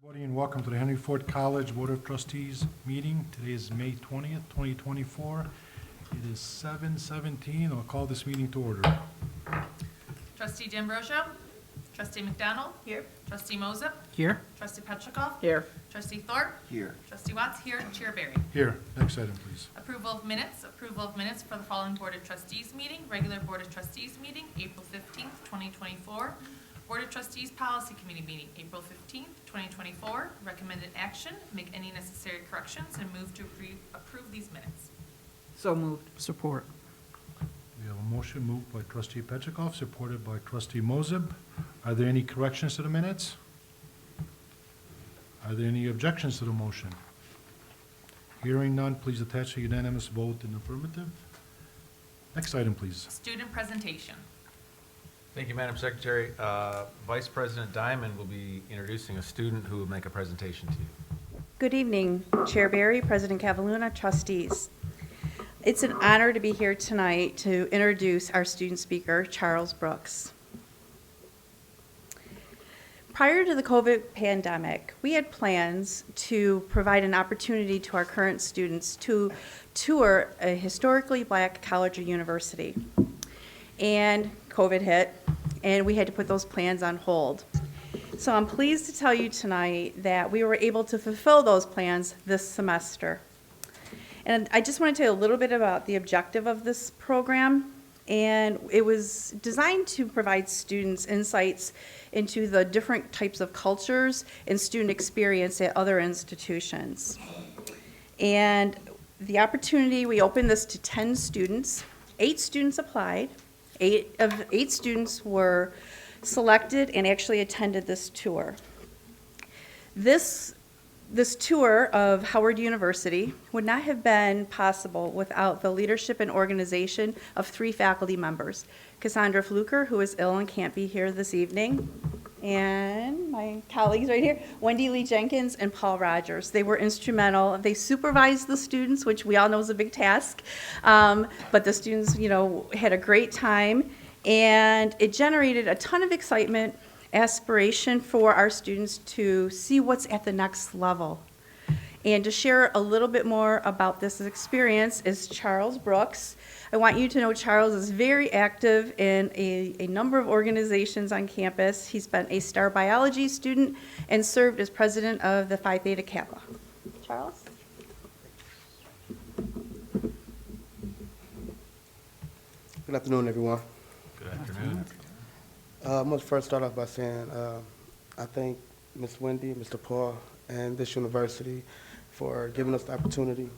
Everybody, and welcome to the Henry Ford College Board of Trustees meeting. Today is May 20th, 2024. It is 7:17. I'll call this meeting to order. Trustee D'Ambrosio. Trustee McDonald. Here. Trustee Moses. Here. Trustee Petrikov. Here. Trustee Thorpe. Here. Trustee Watts here. Chair Barry. Here, next item, please. Approval of minutes. Approval of minutes for the following Board of Trustees meeting. Regular Board of Trustees meeting, April 15th, 2024. Board of Trustees Policy Committee meeting, April 15th, 2024. Recommended action, make any necessary corrections, and move to approve these minutes. So moved. Support. We have a motion moved by Trustee Petrikov, supported by Trustee Moseb. Are there any corrections to the minutes? Are there any objections to the motion? Hearing none, please attach a unanimous vote in affirmative. Next item, please. Student presentation. Thank you, Madam Secretary. Vice President Diamond will be introducing a student who will make a presentation to you. Good evening, Chair Barry, President Cavaluna, trustees. It's an honor to be here tonight to introduce our student speaker, Charles Brooks. Prior to the COVID pandemic, we had plans to provide an opportunity to our current students to tour a historically black college or university. And COVID hit, and we had to put those plans on hold. So I'm pleased to tell you tonight that we were able to fulfill those plans this semester. And I just want to tell you a little bit about the objective of this program. And it was designed to provide students insights into the different types of cultures and student experience at other institutions. And the opportunity, we opened this to 10 students. 8 students applied. 8 students were selected and actually attended this tour. This tour of Howard University would not have been possible without the leadership and organization of 3 faculty members. Cassandra Fluker, who is ill and can't be here this evening, and my colleagues right here, Wendy Lee Jenkins and Paul Rogers. They were instrumental. They supervised the students, which we all know is a big task, but the students, had a great time, and it generated a ton of excitement, aspiration for our students to see what's at the next level. And to share a little bit more about this experience is Charles Brooks. I want you to know Charles is very active in a number of organizations on campus. He's been a star biology student and served as president of the Phi Theta Kappa. Charles? Good afternoon, everyone. Good afternoon. I'm going to first start off by saying I thank Ms. Wendy, Mr. Paul, and this university for giving us the opportunity,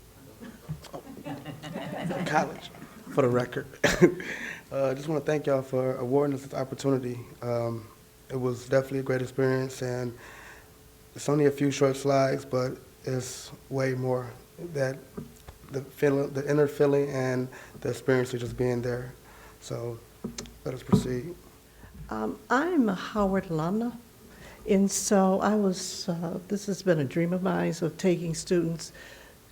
college, for the record. I just want to thank y'all for awarding us this opportunity. It was definitely a great experience, and it's only a few short slides, but it's way more that the inner feeling and the experience of just being there. So let us proceed. I'm a Howard alumna, and so this has been a dream of mine of taking students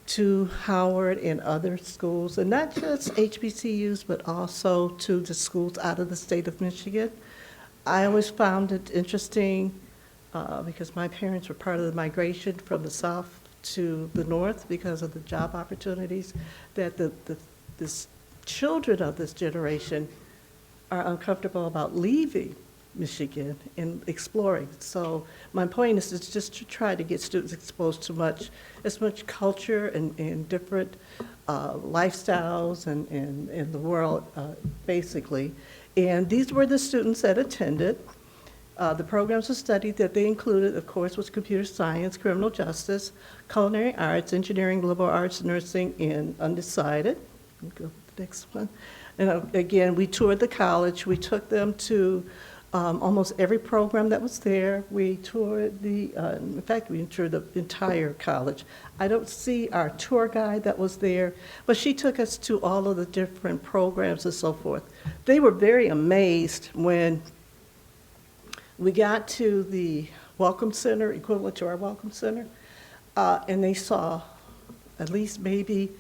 to Howard and other schools, and not just HBCUs, but also to the schools out of the state of Michigan. I always found it interesting because my parents were part of the migration from the south to the north because of the job opportunities that the children of this generation are uncomfortable about leaving Michigan and exploring. So my point is just to try to get students exposed to as much culture and different lifestyles and the world, basically. And these were the students that attended. The programs of study that they included, of course, was computer science, criminal justice, culinary arts, engineering, liberal arts, nursing, and undecided. Go to the next one. And again, we toured the college. We took them to almost every program that was there. We toured in fact, we toured the entire college. I don't see our tour guide that was there, but she took us to all of the different programs and so forth. They were very amazed when we got to the Welcome Center, equivalent to our Welcome Center, and they saw at least maybe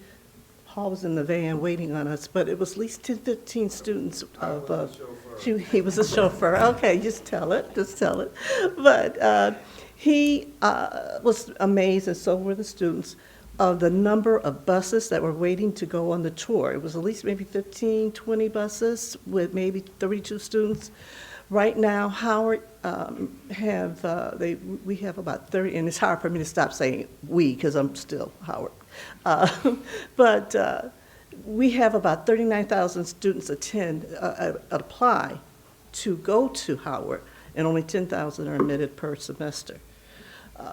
Paul was in the van waiting on us, but it was at least 10, 15 students of, he was a chauffeur. Okay, just tell it. But He was amazed, and so were the students, of the number of buses that were waiting to go on the tour. It was at least maybe 15, 20 buses with maybe 32 students. Right now, Howard we have about 30, and it's hard for me to stop saying we because I'm still Howard. But we have about 39,000 students apply to go to Howard, and only 10,000 are admitted per semester.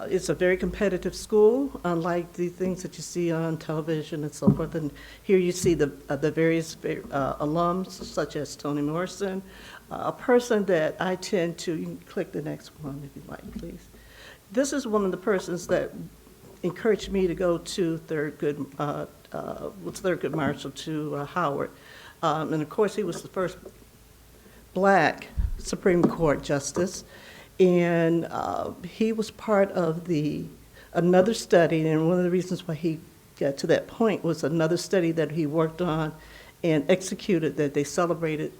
It's a very competitive school, unlike the things that you see on television and so forth. And here you see the various alums, such as Toni Morrison, a person that I tend to, you can click the next one if you like, please. This is one of the persons that encouraged me to go to Thurgood Marshall to Howard. And of course, he was the first Black Supreme Court justice. And he was part of another study, and one of the reasons why he got to that point was another study that he worked on and executed that they celebrated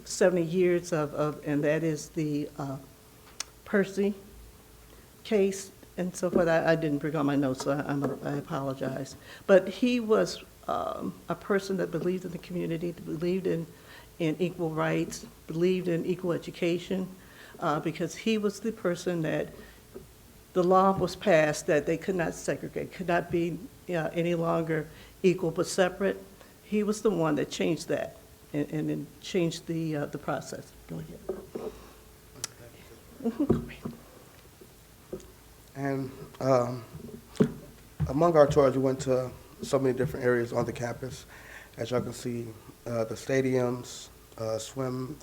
70 years of, and that is the Percy case and so forth. I didn't bring all my notes, so I apologize. But he was a person that believed in the community, that believed in equal rights, believed in equal education. Because he was the person that the law was passed that they could not segregate, could not be any longer equal but separate. He was the one that changed that and then changed the process. Go ahead. And among our tours, we went to so many different areas on the campus. As y'all can see, the stadiums, swim,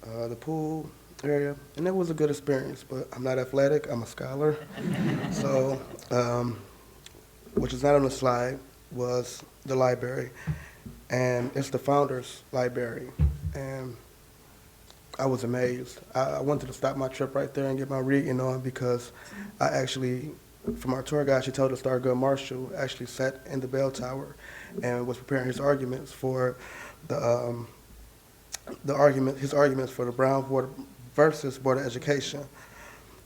the pool area, and it was a good experience, but I'm not athletic, I'm a scholar. So, which is not on the slide, was the library, and it's the Founders Library, and I was amazed. I wanted to stop my trip right there and get my reading on because I actually, from our tour guide, she told us Thurgood Marshall actually sat in the bell tower and was preparing his arguments for his arguments for the Brown Board versus Board of Education.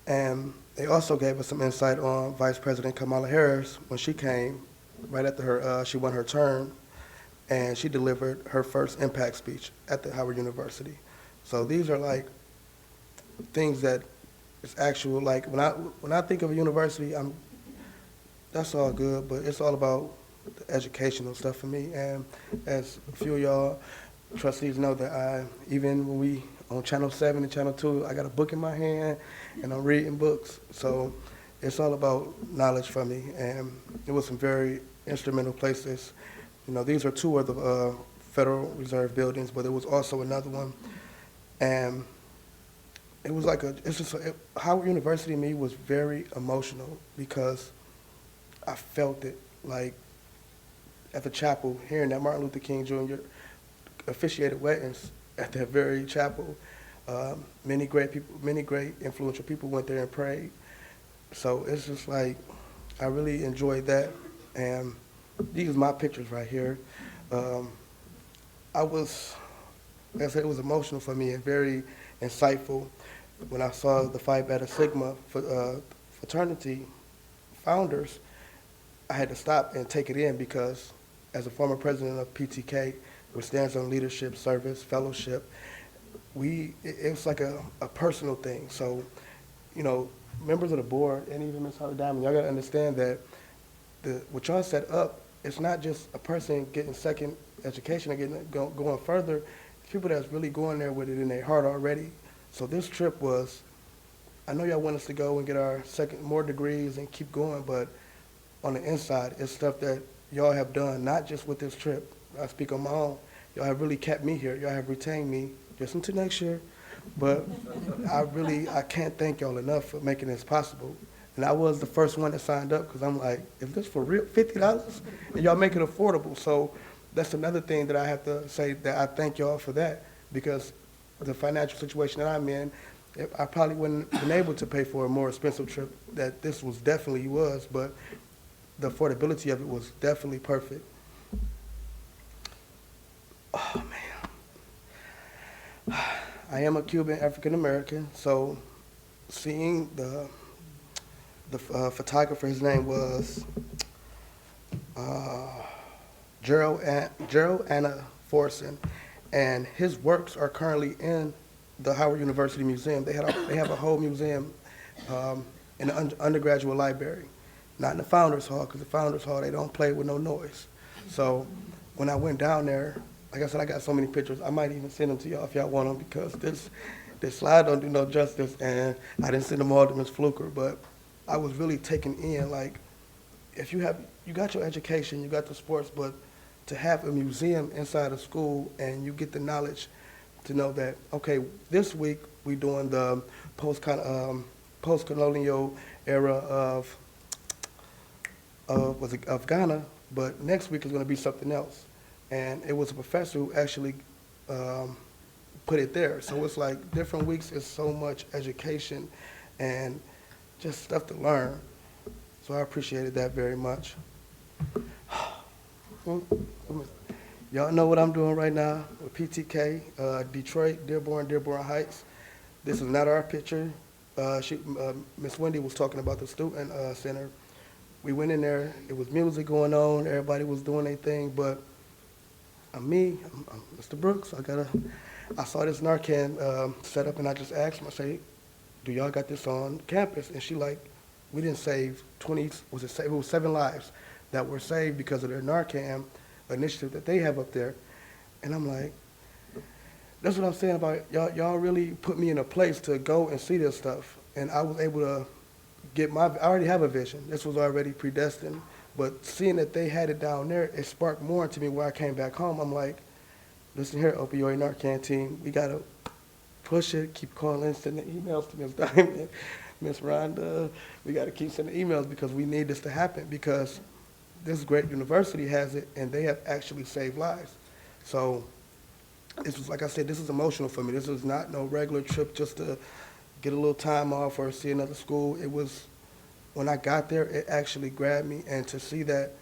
And they also gave us some insight on Vice President Kamala Harris when she came, right after she won her term, and she delivered her first impact speech at the Howard University. So these are like things that is actual, like when I think of a university, that's all good, but it's all about the educational stuff for me. And as a few of y'all trustees know that even when we on Channel 7 and Channel 2, I got a book in my hand, and I'm reading books. So it's all about knowledge for me, and it was some very instrumental places. You know, these are two of the Federal Reserve buildings, but there was also another one. And it was like Howard University to me was very emotional because I felt it, like at the chapel, hearing that Martin Luther King Jr. officiated weddings at that very chapel. Many great influential people went there and prayed. So it's just like, I really enjoyed that. And these are my pictures right here. Like I said, it was emotional for me and very insightful. When I saw the Phi Beta Sigma fraternity founders, I had to stop and take it in because as a former president of PTK, which stands on leadership, service, fellowship, it was like a personal thing. So, you know, members of the board and even Ms. Holly Diamond, y'all gotta understand that what y'all set up, it's not just a person getting second education and going further. It's people that's really going there with it in their heart already. So this trip was, I know y'all want us to go and get our more degrees and keep going, but on the inside, it's stuff that y'all have done, not just with this trip. I speak on my own. Y'all have really kept me here. Y'all have retained me just until next year. But I can't thank y'all enough for making this possible. And I was the first one that signed up because I'm like, is this for real? $50? And y'all make it affordable. So that's another thing that I have to say, that I thank y'all for that, because the financial situation that I'm in, I probably wouldn't have been able to pay for a more expensive trip that this was definitely was, but the affordability of it was definitely perfect. Oh, man. I am a Cuban African American, so seeing the The photographer, his name was Gerald Anna Forson, and his works are currently in the Howard University Museum. They have a whole museum in the undergraduate library, not in the Founders Hall, because the Founders Hall, they don't play with no noise. So when I went down there, like I said, I got so many pictures. I might even send them to y'all if y'all want them, because this slide don't do no justice, and I didn't send them all to Ms. Fluker, but I was really taken in, like, if you got your education, you got the sports, but to have a museum inside of school and you get the knowledge to know that, okay, this week we doing the post-colonial era of Ghana, but next week is going to be something else. And it was a professor who actually put it there. So it's like different weeks is so much education and just stuff to learn. So I appreciated that very much. Y'all know what I'm doing right now with PTK, Detroit, Dearborn Heights. This is not our picture. Miss Wendy was talking about the student center. We went in there, it was music going on, everybody was doing their thing, but I'm Mr. Brooks, I saw this Narcan set up, and I just asked him, I say, do y'all got this on campus? And she like, we didn't save 20, it was 7 lives that were saved because of their Narcan initiative that they have up there. And I'm like, that's what I'm saying about y'all really put me in a place to go and see this stuff. And I was able to I already have a vision. This was already predestined. But seeing that they had it down there, it sparked more into me where I came back home. I'm like, listen here, opioid Narcan team, we got to push it, keep calling, sending emails to Ms. Diamond, Ms. Rhonda. We got to keep sending emails because we need this to happen, because this great university has it, and they have actually saved lives. So this was, like I said, this is emotional for me. This was not no regular trip just to get a little time off or see another school. It was, when I got there, it actually grabbed me, and to see that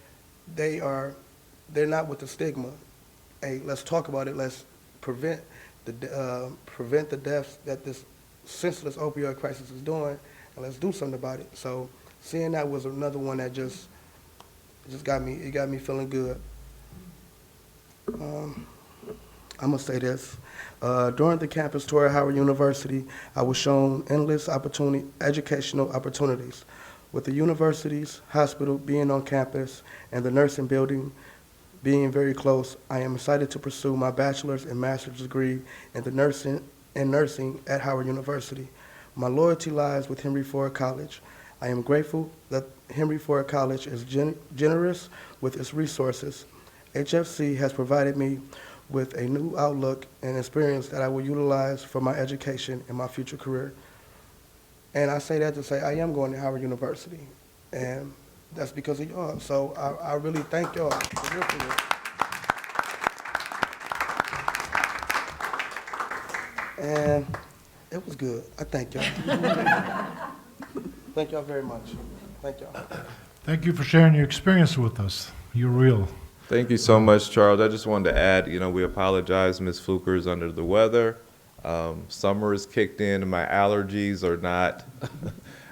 they're not with the stigma. Hey, let's talk about it. Let's prevent the deaths that this senseless opioid crisis is doing, and let's do something about it. So seeing that was another one that just got me feeling good. I'm gonna say this. During the campus tour at Howard University, I was shown endless educational opportunities. With the university's hospital being on campus and the nursing building being very close, I am excited to pursue my bachelor's and master's degree in nursing at Howard University. My loyalty lies with Henry Ford College. I am grateful that Henry Ford College is generous with its resources. HFC has provided me with a new outlook and experience that I will utilize for my education and my future career. And I say that to say I am going to Howard University, and that's because of y'all. So I really thank y'all for real, for real. And it was good. I thank y'all. Thank y'all very much. Thank y'all. Thank you for sharing your experience with us. You're real. Thank you so much, Charles. I just wanted to add, we apologize, Ms. Fluker is under the weather. Summer has kicked in and my allergies are not,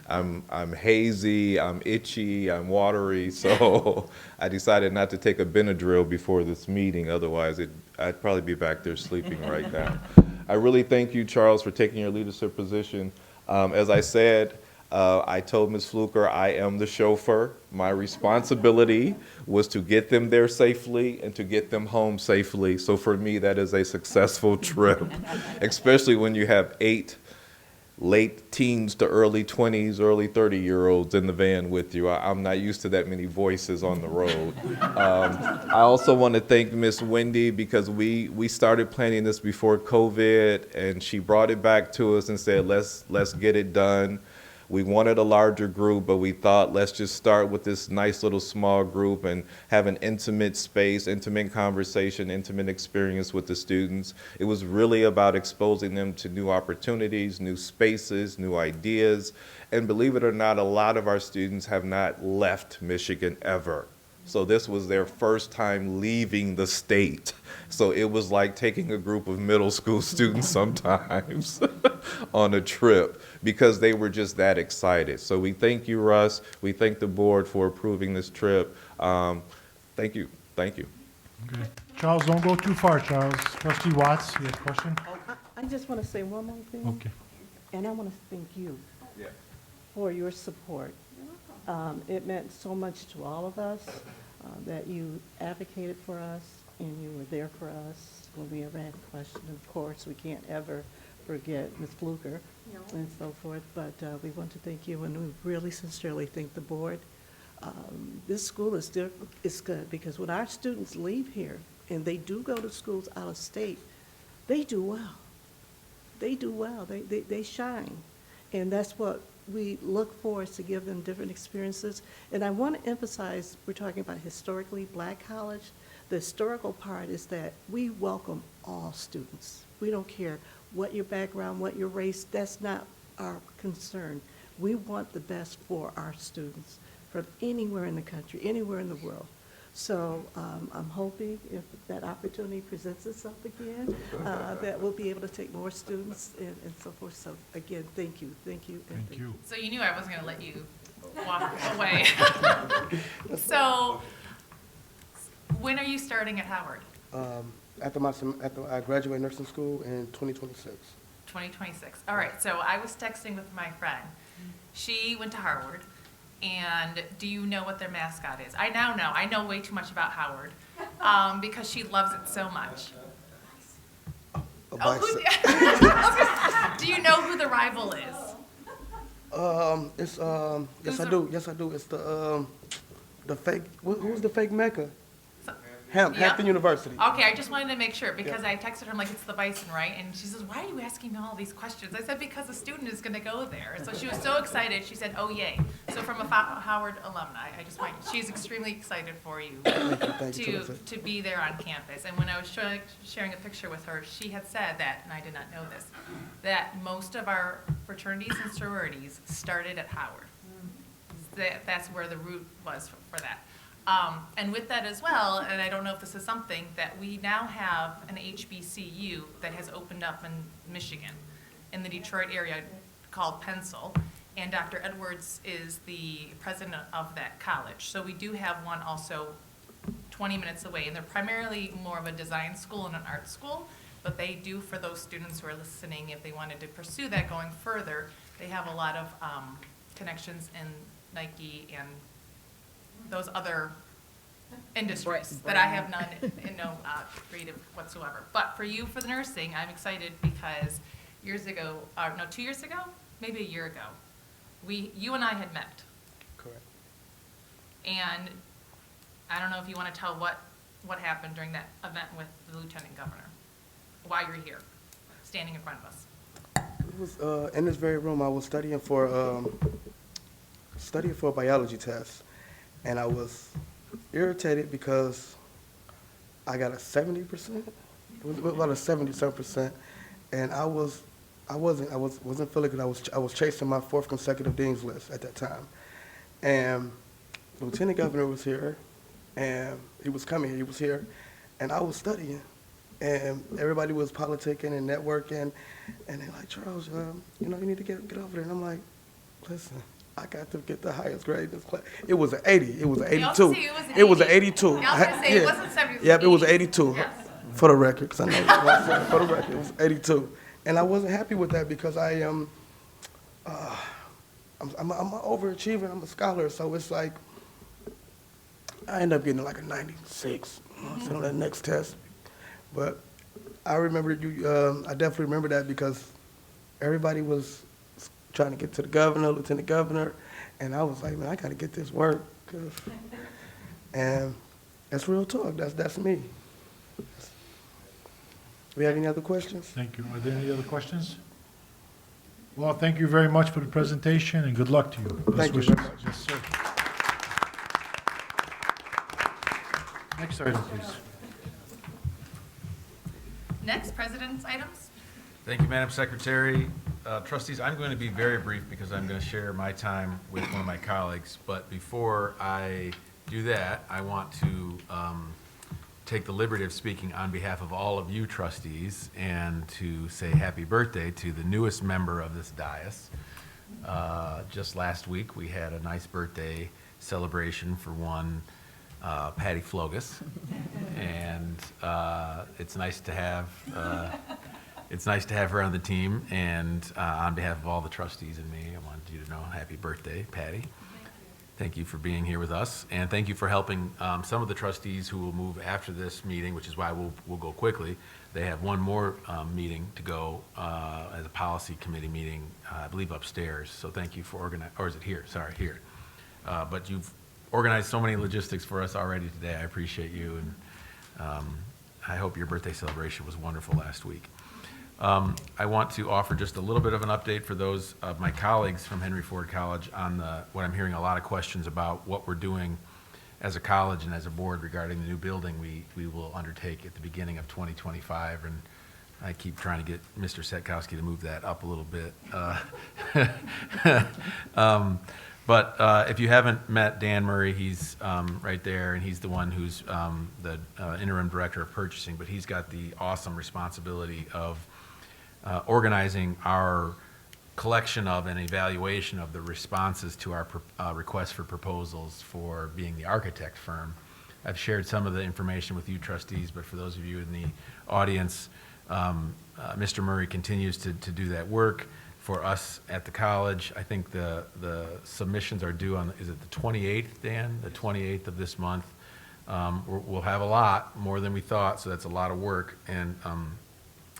I'm hazy, I'm itchy, I'm watery, so I decided not to take a Benadryl before this meeting, otherwise I'd probably be back there sleeping right now. I really thank you, Charles, for taking your leadership position. As I said, I told Ms. Fluker I am the chauffeur. My responsibility was to get them there safely and to get them home safely. So for me, that is a successful trip, especially when you have 8 late teens to early 20s, early 30-year-olds in the van with you. I'm not used to that many voices on the road. I also want to thank Miss Wendy, because we started planning this before COVID, and she brought it back to us and said, let's get it done. We wanted a larger group, but we thought, let's just start with this nice little small group and have an intimate space, intimate conversation, intimate experience with the students. It was really about exposing them to new opportunities, new spaces, new ideas. And believe it or not, a lot of our students have not left Michigan ever. So this was their first time leaving the state. So it was like taking a group of middle school students sometimes. on a trip because they were just that excited. So we thank you, Russ. We thank the board for approving this trip. Thank you. Thank you. Okay. Charles, don't go too far, Charles. Trustee Watts, you have a question? I just want to say one more thing. Okay. And I want to thank you for your support. It meant so much to all of us that you advocated for us and you were there for us when we ever had a question. Of course, we can't ever forget Ms. Fluker and so forth, but we want to thank you and we really sincerely thank the board. This school is good because when our students leave here and they do go to schools out of state, they do well. They do well. They shine. And that's what we look for, is to give them different experiences. And I want to emphasize, we're talking about historically black college. The historical part is that we welcome all students. We don't care what your background, what your race, that's not our concern. We want the best for our students from anywhere in the country, anywhere in the world. So I'm hoping if that opportunity presents itself again, that we'll be able to take more students and so forth. So again, thank you, and Thank you. So you knew I wasn't gonna let you walk away. So, when are you starting at Howard? After I graduate nursing school in 2026. 2026. All right, so I was texting with my friend. She went to Harvard, and do you know what their mascot is? I now know. I know way too much about Howard because she loves it so much. A Do you know who the rival is? Yes, I do. Yes, I do. It's the fake. Who's the fake Mecca? Hampton University. Okay, I just wanted to make sure because I texted her, I'm like, it's the Bison, right? And she says, why are you asking me all these questions? I said, because a student is going to go there. So she was so excited. She said, oh, yay. So from a Howard alumni, she's extremely excited for you to be there on campus. And when I was sharing a picture with her, she had said that, and I did not know this, that most of our fraternities and sororities started at Howard. That's where the root was for that. And with that as well, and I don't know if this is something, that we now have an HBCU that has opened up in Michigan, in the Detroit area, called Pencil, and Dr. Edwards is the president of that college. So we do have one also 20 minutes away, and they're primarily more of a design school and an art school, but they do, for those students who are listening, if they wanted to pursue that going further, they have a lot of connections in Nike and those other industries that I have none in no creative whatsoever. But for you, for the nursing, I'm excited because 2 years ago, maybe a year ago, you and I had met. Correct. And I don't know if you want to tell what happened during that event with the lieutenant governor, why you're here, standing in front of us. It was in this very room. I was studying for a biology test. And I was irritated because I got a 70%. It was about a 77%, and I wasn't feeling good. I was chasing my 4th consecutive dean's list at that time, and the lieutenant governor was here, and he was coming here. He was here, and I was studying, and everybody was politicking and networking, and they're like, Charles, you need to get over there. And I'm like, listen, I got to get the highest grade in this class. It was an 80. It was an 82. It was an 82. I was going to say, it wasn't 70. Yep, it was 82. Yes. For the record, because I know for the record, it was 82. And I wasn't happy with that because I am, I'm an overachiever. I'm a scholar, so it's like I end up getting like a 96 on that next test. But I remember I definitely remember that because everybody was trying to get to the governor, lieutenant governor, and I was like, man, I got to get this work. And that's real talk. That's me. We have any other questions? Thank you. Are there any other questions? Well, thank you very much for the presentation, and good luck to you. Best Thank you wishes. very much. Yes, sir. Next item, please. Next, president's items. Thank you, Madam Secretary. Trustees, I'm going to be very brief because I'm going to share my time with one of my colleagues. But before I do that, I want to take the liberty of speaking on behalf of all of you trustees and to say happy birthday to the newest member of this dais. Just last week, we had a nice birthday celebration for one Patty Flogus, and it's nice to have her on the team. And on behalf of all the trustees and me, I wanted you to know happy birthday, Patty. Thank you for being here with us, and thank you for helping some of the trustees who will move after this meeting, which is why we'll go quickly. They have one more meeting to go as a policy committee meeting, I believe upstairs. So thank you for organizing, or is it here? Sorry, here. But you've organized so many logistics for us already today. I appreciate you, and I hope your birthday celebration was wonderful last week. I want to offer just a little bit of an update for those of my colleagues from Henry Ford College on what I'm hearing a lot of questions about what we're doing as a college and as a board regarding the new building we will undertake at the beginning of 2025. And I keep trying to get Mr. Setkowski to move that up a little bit. But if you haven't met Dan Murray, he's right there, and he's the one who's the interim director of purchasing, but he's got the awesome responsibility of organizing our collection of and evaluation of the responses to our requests for proposals for being the architect firm. I've shared some of the information with you trustees, but for those of you in the audience, Mr. Murray continues to do that work for us at the college. I think the submissions are due on, is it the 28th, Dan? The 28th of this month. We'll have a lot, more than we thought, so that's a lot of work. And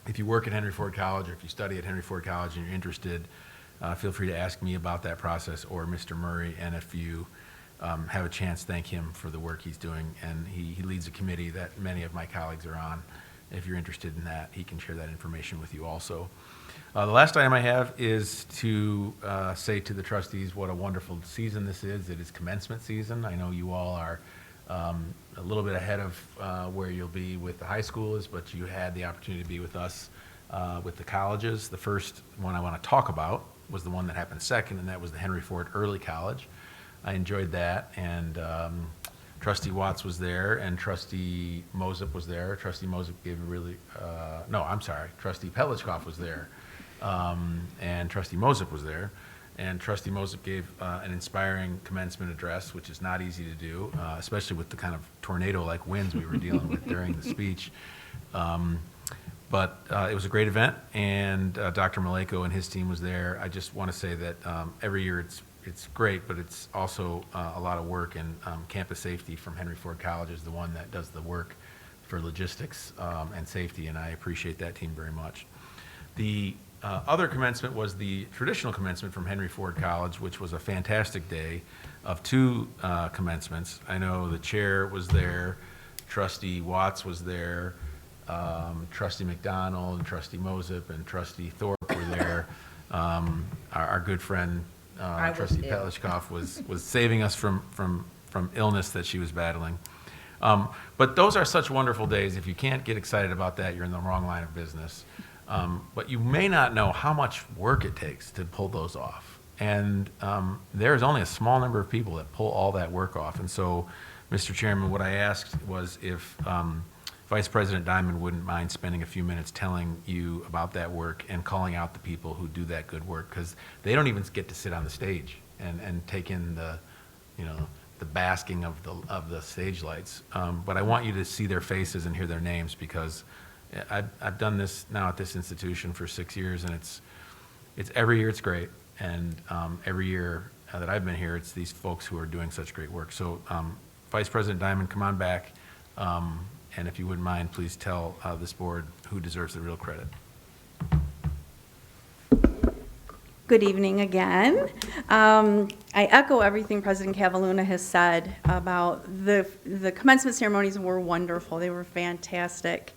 if you work at Henry Ford College, or if you study at Henry Ford College and you're interested, feel free to ask me about that process or Mr. Murray. And if you have a chance, thank him for the work he's doing. And he leads a committee that many of my colleagues are on. If you're interested in that, he can share that information with you also. The last item I have is to say to the trustees what a wonderful season this is. It is commencement season. I know you all are a little bit ahead of where you'll be with the high schools, but you had the opportunity to be with us with the colleges. The first one I want to talk about was the one that happened second, and that was the Henry Ford Early College. I enjoyed that, and Trustee Watts was there, and Trustee Mosip was there. Trustee Mosip gave a really, Trustee Pelichkoff was there, and Trustee Mosip was there. And Trustee Mosip gave an inspiring commencement address, which is not easy to do, especially with the kind of tornado-like winds we were dealing with during the speech. But it was a great event, and Dr. Maleko and his team was there. I just want to say that every year it's great, but it's also a lot of work, and campus safety from Henry Ford College is the one that does the work for logistics and safety, and I appreciate that team very much. The other commencement was the traditional commencement from Henry Ford College, which was a fantastic day of two commencements. I know the chair was there, Trustee Watts was there, Trustee McDonald, and Trustee Mosip, and Trustee Thorpe were there. Our good friend Trustee Pelichkoff was saving us from illness that she was battling. But those are such wonderful days. If you can't get excited about that, you're in the wrong line of business. But you may not know how much work it takes to pull those off. And there's only a small number of people that pull all that work off. And so, Mr. Chairman, what I asked was if Vice President Diamond wouldn't mind spending a few minutes telling you about that work and calling out the people who do that good work, because they don't even get to sit on the stage and take in the basking of the stage lights. But I want you to see their faces and hear their names, because I've done this now at this institution for 6 years, and it's every year it's great, and every year that I've been here, it's these folks who are doing such great work. So Vice President Diamond, come on back, and if you wouldn't mind, please tell this board who deserves the real credit. Good evening again. I echo everything President Cavaluna has said about the commencement ceremonies were wonderful. They were fantastic.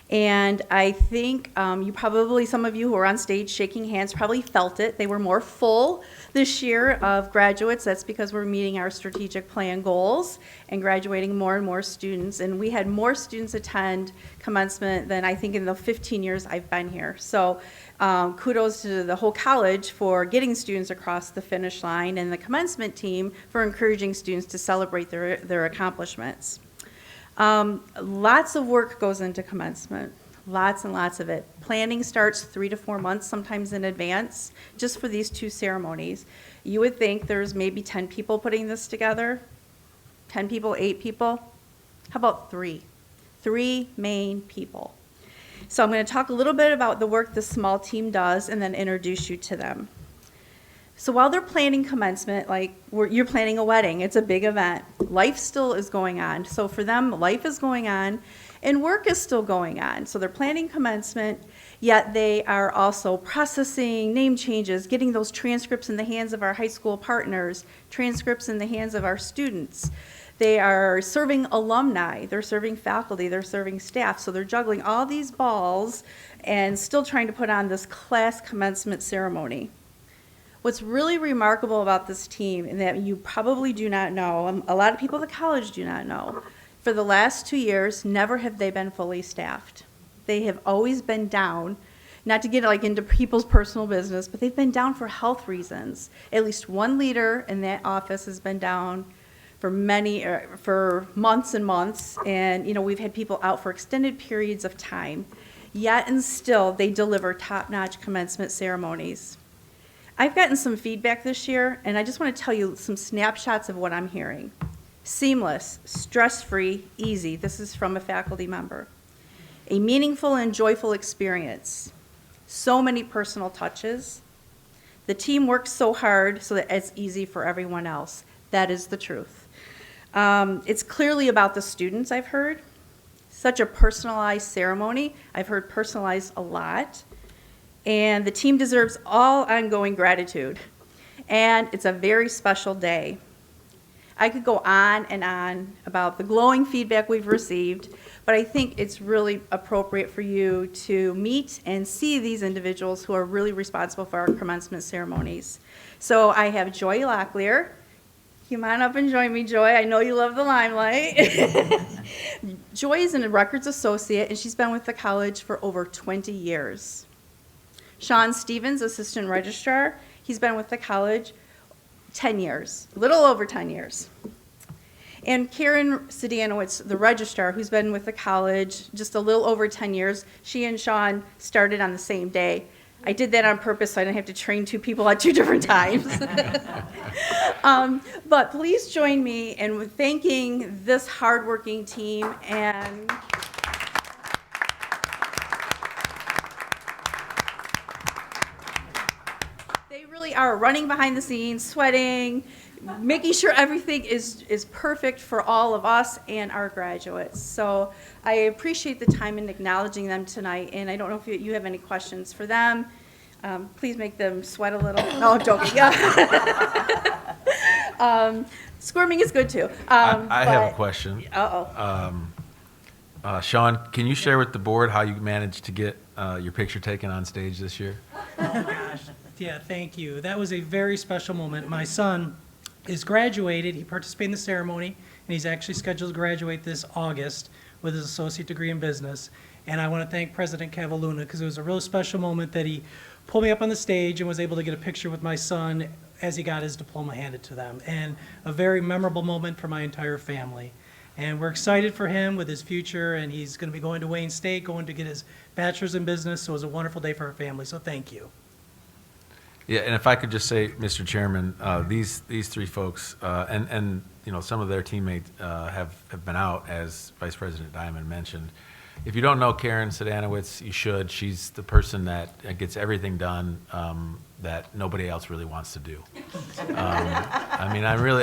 And I think some of you who were on stage shaking hands probably felt it. They were more full this year of graduates. That's because we're meeting our strategic plan goals and graduating more and more students. And we had more students attend commencement than I think in the 15 years I've been here. So kudos to the whole college for getting students across the finish line, and the commencement team for encouraging students to celebrate their accomplishments. Lots of work goes into commencement, lots and lots of it. Planning starts 3 to 4 months, sometimes in advance, just for these 2 ceremonies. You would think there's maybe 10 people putting this together, 10 people, 8 people. How about 3? 3 main people. So I'm going to talk a little bit about the work this small team does and then introduce you to them. So while they're planning commencement, like you're planning a wedding, it's a big event. Life still is going on. So for them, life is going on and work is still going on. So they're planning commencement, yet they are also processing name changes, getting those transcripts in the hands of our high school partners, transcripts in the hands of our students. They are serving alumni, they're serving faculty, they're serving staff. So they're juggling all these balls and still trying to put on this class commencement ceremony. What's really remarkable about this team, and that you probably do not know, a lot of people at the college do not know, for the last 2 years, never have they been fully staffed. They have always been down, not to get like into people's personal business, but they've been down for health reasons. At least one leader in that office has been down for months and months, and we've had people out for extended periods of time. Yet and still, they deliver top-notch commencement ceremonies. I've gotten some feedback this year, and I just want to tell you some snapshots of what I'm hearing. Seamless, stress-free, easy. This is from a faculty member. A meaningful and joyful experience. So many personal touches. The team works so hard so that it's easy for everyone else. That is the truth. It's clearly about the students, I've heard. Such a personalized ceremony. I've heard personalized a lot. And the team deserves all ongoing gratitude. And it's a very special day. I could go on and on about the glowing feedback we've received, but I think it's really appropriate for you to meet and see these individuals who are really responsible for our commencement ceremonies. So I have Joy Locklear. Come on up and join me, Joy. I know you love the limelight. Joy is a records associate, and she's been with the college for over 20 years. Sean Stevens, assistant registrar. He's been with the college 10 years, a little over 10 years. And Karen Sedanowitz, the registrar, who's been with the college just a little over 10 years. She and Sean started on the same day. I did that on purpose so I didn't have to train 2 people at 2 different times. But please join me in thanking this hardworking team and they really are running behind the scenes, sweating, making sure everything is perfect for all of us and our graduates. So I appreciate the time in acknowledging them tonight, and I don't know if you have any questions for them. Please make them sweat a little. No, I'm joking. Squirming is good too. I have a question. Uh-oh. Sean, can you share with the board how you managed to get your picture taken on stage this year? Oh, gosh. Yeah, thank you. That was a very special moment. My son is graduated. He participated in the ceremony, and he's actually scheduled to graduate this August with his associate degree in business. And I want to thank President Cavalluna because it was a real special moment that he pulled me up on the stage and was able to get a picture with my son as he got his diploma handed to them. And a very memorable moment for my entire family. And we're excited for him with his future, and he's going to be going to Wayne State, going to get his bachelor's in business. So it was a wonderful day for our family. So thank you. Yeah, and if I could just say, Mr. Chairman, these 3 folks, and some of their teammates have been out, as Vice President Diamond mentioned. If you don't know Karen Sedanowitz, you should. She's the person that gets everything done that nobody else really wants to do.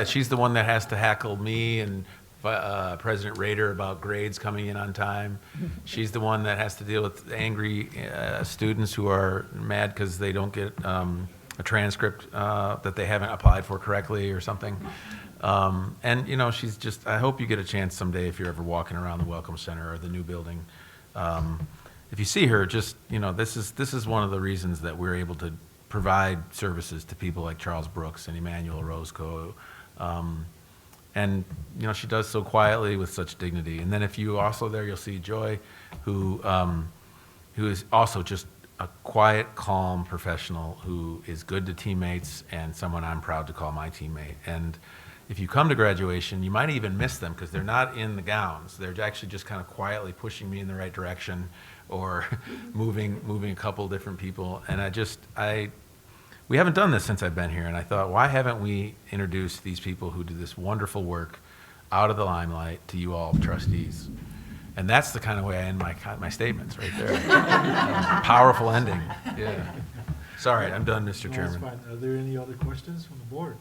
She's the one that has to hackle me and President Rader about grades coming in on time. She's the one that has to deal with angry students who are mad because they don't get a transcript that they haven't applied for correctly or something. She's just, I hope you get a chance someday if you're ever walking around the Welcome Center or the new building. If you see her, just, this is one of the reasons that we're able to provide services to people like Charles Brooks and Emmanuel Roscoe. She does so quietly with such dignity. And then if you also there, you'll see Joy, who is also just a quiet, calm professional who is good to teammates and someone I'm proud to call my teammate. And if you come to graduation, you might even miss them because they're not in the gowns. They're actually just kind of quietly pushing me in the right direction or moving a couple different people. And we haven't done this since I've been here, and I thought, why haven't we introduced these people who do this wonderful work out of the limelight to you all trustees? And that's the kind of way I end my statements right there. Powerful ending, yeah. Sorry, I'm done, Mr. No, Chairman. that's fine. Are there any other questions from the board?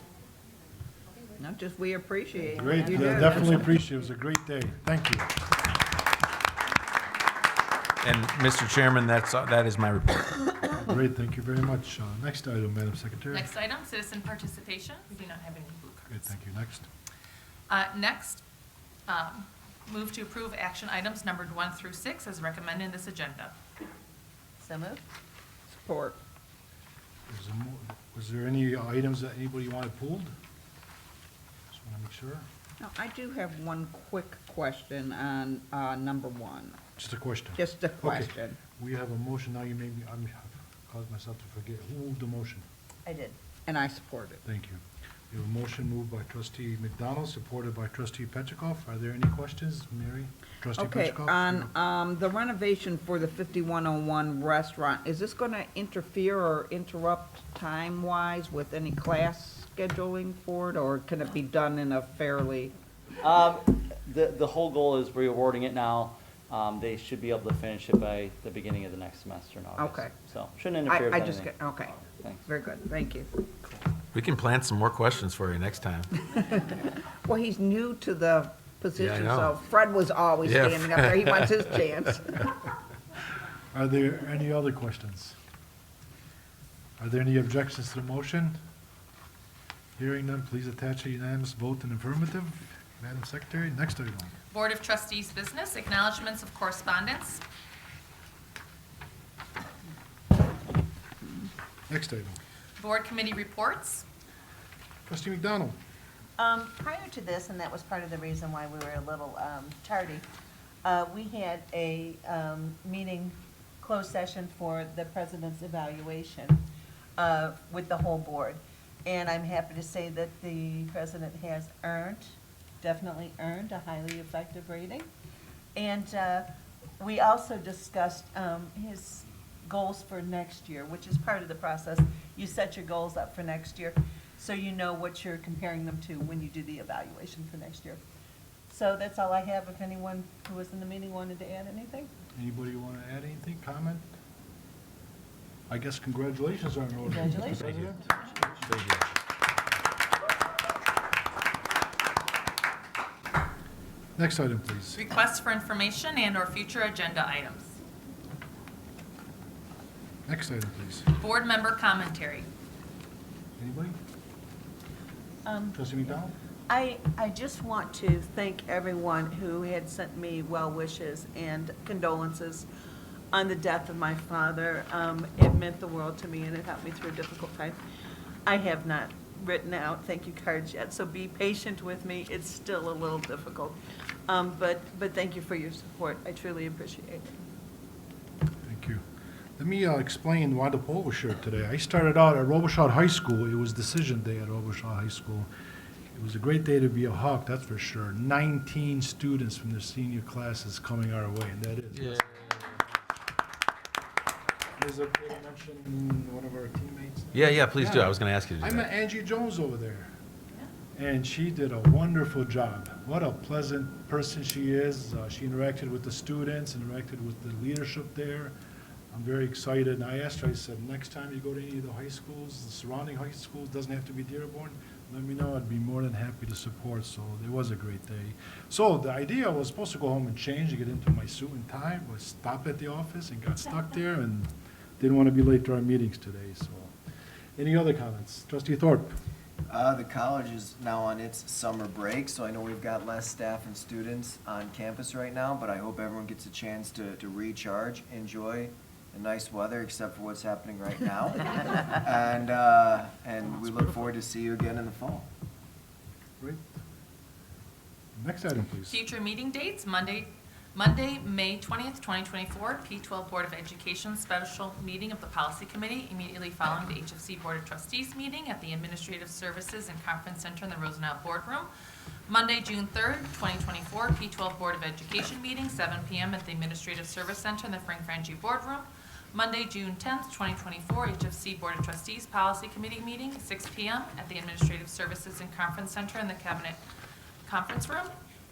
No, just we appreciate it. Great, You yeah, do. definitely appreciate it. It was a great day. Thank you. And Mr. Chairman, that is my report. Great, thank you very much. Next item, Madam Secretary. Next item, citizen participation. We do not have any blue Great, cards. thank you. Next. Next, move to approve action items numbered 1 through 6 as recommended in this agenda. So moved. Support. Was there any items that anybody wanted pulled? Just want to make sure. Now, I do have one quick question on number 1. Just a question. Just a Okay. question. We have a motion now. You made me, I've caused myself to forget. Who moved the motion? I did. And I support it. Thank you. We have a motion moved by trustee McDonald, supported by trustee Petrikov. Are there any questions, Mary? Trustee Okay, Petrikov? on the renovation for the 5101 restaurant, is this going to interfere or interrupt time-wise with any class scheduling for it, or can it be done in a fairly? The whole goal is re-awarding it now. They should be able to finish it by the beginning of the next semester in August. Okay. So, shouldn't interfere I with just, anything. okay, Thanks. very good, thank you. We can plan some more questions for you next time. Well, he's new to the position, know. so Fred was always Yeah. standing up there, he wants his chance. Are there any other questions? Are there any objections to the motion? Hearing none, please attach a unanimous vote in affirmative. Madam Secretary, next item. Board of Trustees business, acknowledgements of correspondence. Next item. Board committee reports. Trustee McDonald. Prior to this, and that was part of the reason why we were a little tardy, we had a meeting, closed session for the president's evaluation with the whole board. And I'm happy to say that the president has definitely earned a highly effective rating. And we also discussed his goals for next year, which is part of the process. You set your goals up for next year, so you know what you're comparing them to when you do the evaluation for next year. So that's all I have. If anyone who was in the meeting wanted to add anything? Anybody want to add anything, comment? I guess congratulations are in order. Congratulations. Thank you. President. Thank you. Next item, please. Requests for information and/or future agenda items. Next item, please. Board member commentary. Anybody? Um, Trustee McDonald? I just want to thank everyone who had sent me well wishes and condolences on the death of my father. It meant the world to me, and it helped me through a difficult time. I have not written out thank you cards yet, so be patient with me. It's still a little difficult. But thank you for your support. I truly appreciate it. Thank you. Let me explain why the poll was shared today. I started out at Robichaud High School. It was decision day at Robichaud High School. It was a great day to be a Hawk, that's for sure. 19 students from the senior classes coming our way, and that is. Yeah. Is it okay to mention one of our teammates? Yeah, please do. Yeah. I was going to ask you to I do met that. Angie Jones over there, and she did a wonderful job. What a pleasant person she is. She interacted with the students, interacted with the leadership there. I'm very excited, and I asked her, I said, next time you go to any of the high schools, the surrounding high schools, doesn't have to be Dearborn, let me know. I'd be more than happy to support, so it was a great day. So the idea was supposed to go home and change and get into my suit and tie, but stopped at the office and got stuck there and didn't want to be late to our meetings today, so. Any other comments? Trustee Thorpe? The college is now on its summer break, so I know we've got less staff and students on campus right now, but I hope everyone gets a chance to recharge, enjoy the nice weather, except for what's happening right now. And we look forward to see you again in the fall. Great. Next item, please. Future meeting dates, Monday, Monday, May 20th, 2024, P12 Board of Education special meeting of the Policy Committee immediately following the HFC Board of Trustees meeting at the Administrative Services and Conference Center in the Rosenau Boardroom. Monday, June 3rd, 2024, P12 Board of Education meeting, 7 p.m. at the Administrative Service Center in the Frank Frangie Boardroom. Monday, June 10th, 2024, HFC Board of Trustees Policy Committee meeting, 6 p.m. at the Administrative Services and Conference Center in the Cabinet Conference Room.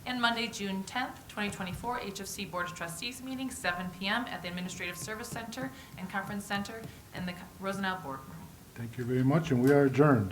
And Monday, June 10th, 2024, HFC Board of Trustees meeting, 7 p.m. at the Administrative Service Center and Conference Center in the Rosenau Boardroom. Thank you very much, and we are adjourned.